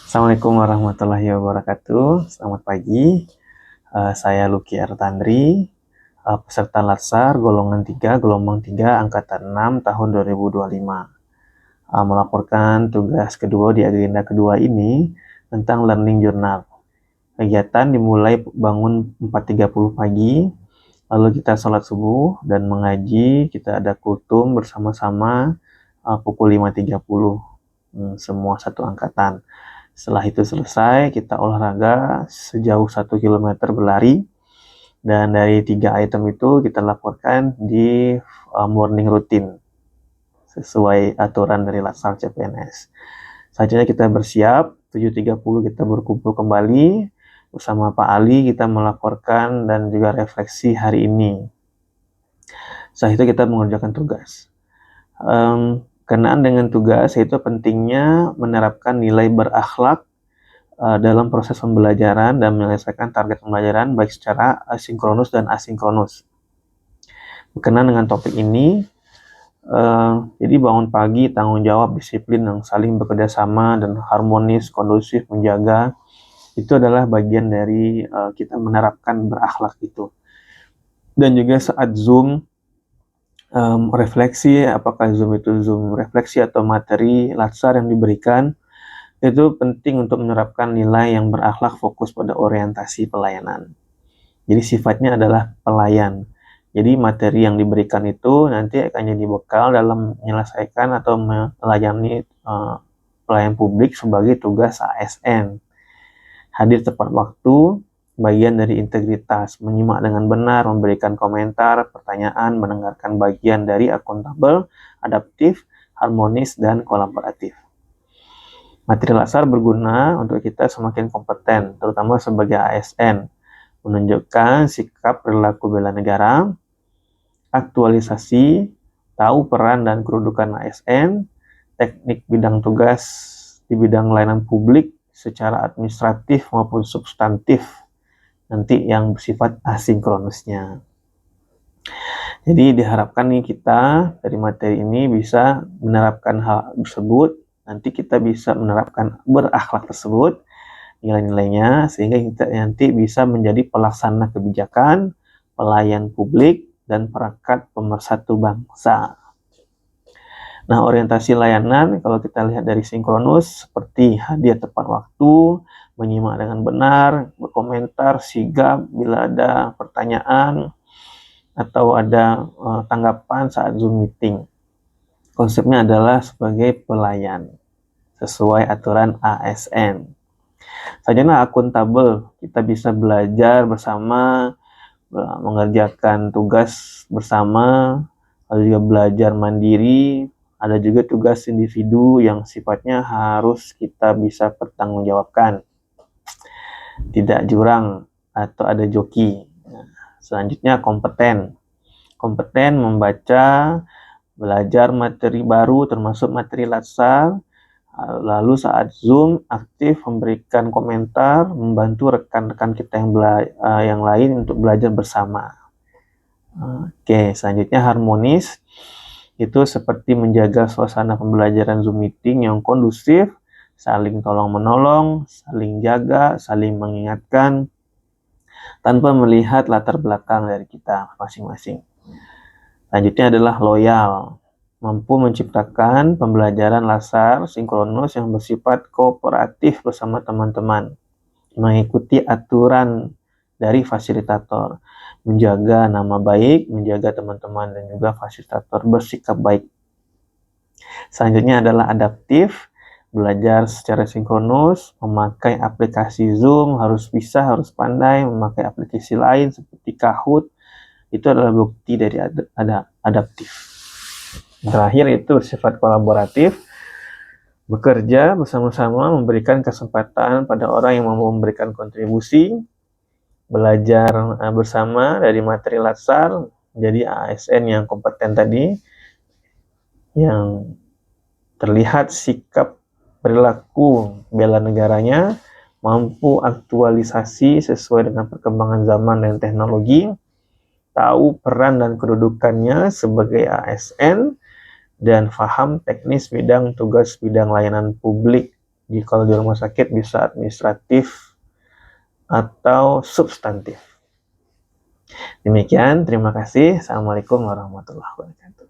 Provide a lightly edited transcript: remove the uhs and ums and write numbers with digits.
Assalamualaikum warahmatullahi wabarakatuh. Selamat pagi. Saya Lucky Artandri, peserta Latsar golongan 3, gelombang 3, angkatan 6 tahun 2025. Melaporkan tugas kedua di agenda kedua ini tentang learning journal. Kegiatan dimulai bangun 4.30 pagi, lalu kita sholat subuh dan mengaji. Kita ada kultum bersama-sama pukul 5.30, semua satu angkatan. Setelah itu selesai, kita olahraga sejauh 1 km berlari. Dan dari 3 item itu kita laporkan di morning routine sesuai aturan dari Latsar CPNS. Selanjutnya kita bersiap, 7.30 kita berkumpul kembali bersama Pak Ali, kita melaporkan dan juga refleksi hari ini. Setelah itu kita mengerjakan tugas. Kenaan dengan tugas yaitu pentingnya menerapkan nilai berakhlak dalam proses pembelajaran dan menyelesaikan target pembelajaran baik secara sinkronus dan asinkronus. Berkenaan dengan topik ini, jadi bangun pagi, tanggung jawab, disiplin yang saling bekerja sama dan harmonis, kondusif, menjaga, itu adalah bagian dari kita menerapkan berakhlak itu. Dan juga saat Zoom, refleksi, apakah Zoom itu Zoom refleksi atau materi Latsar yang diberikan, itu penting untuk menerapkan nilai yang berakhlak, fokus pada orientasi pelayanan. Jadi sifatnya adalah pelayan. Jadi materi yang diberikan itu nanti akan jadi bekal dalam menyelesaikan atau melayani pelayan publik sebagai tugas ASN. Hadir tepat waktu, bagian dari integritas, menyimak dengan benar, memberikan komentar, pertanyaan, mendengarkan bagian dari akuntabel, adaptif, harmonis, dan kolaboratif. Materi Latsar berguna untuk kita semakin kompeten, terutama sebagai ASN, menunjukkan sikap perilaku bela negara, aktualisasi, tahu peran dan kedudukan ASN, teknik bidang tugas di bidang layanan publik secara administratif maupun substantif, nanti yang bersifat asinkronusnya. Jadi diharapkan nih kita dari materi ini bisa menerapkan hal tersebut. Nanti kita bisa menerapkan berakhlak tersebut, nilai-nilainya, sehingga kita nanti bisa menjadi pelaksana kebijakan, pelayan publik, dan perangkat pemersatu bangsa. Nah, orientasi layanan, kalau kita lihat dari sinkronus, seperti hadir tepat waktu, menyimak dengan benar, berkomentar, sigap bila ada pertanyaan, atau ada tanggapan saat Zoom meeting. Konsepnya adalah sebagai pelayan sesuai aturan ASN. Selanjutnya akuntabel, kita bisa belajar bersama, mengerjakan tugas bersama, lalu juga belajar mandiri. Ada juga tugas individu yang sifatnya harus kita bisa pertanggungjawabkan, tidak jurang atau ada joki. Selanjutnya kompeten membaca, belajar materi baru termasuk materi Latsar, lalu saat Zoom aktif memberikan komentar, membantu rekan-rekan kita yang lain untuk belajar bersama. Oke, selanjutnya harmonis, itu seperti menjaga suasana pembelajaran Zoom meeting yang kondusif, saling tolong-menolong, saling jaga, saling mengingatkan, tanpa melihat latar belakang dari kita masing-masing. Selanjutnya adalah loyal, mampu menciptakan pembelajaran Latsar sinkronus yang bersifat kooperatif bersama teman-teman, mengikuti aturan dari fasilitator, menjaga nama baik, menjaga teman-teman dan juga fasilitator bersikap baik. Selanjutnya adalah adaptif, belajar secara sinkronus, memakai aplikasi Zoom, harus pandai memakai aplikasi lain seperti Kahoot. Itu adalah bukti dari adaptif. Terakhir itu bersifat kolaboratif, bekerja bersama-sama, memberikan kesempatan pada orang yang mau memberikan kontribusi, belajar bersama dari materi Latsar, jadi ASN yang kompeten tadi, yang terlihat sikap perilaku bela negaranya, mampu aktualisasi sesuai dengan perkembangan zaman dan teknologi, tahu peran dan kedudukannya sebagai ASN, dan paham teknis bidang tugas bidang layanan publik Kalau di rumah sakit bisa administratif atau substantif. Demikian, terima kasih. Assalamualaikum warahmatullahi wabarakatuh.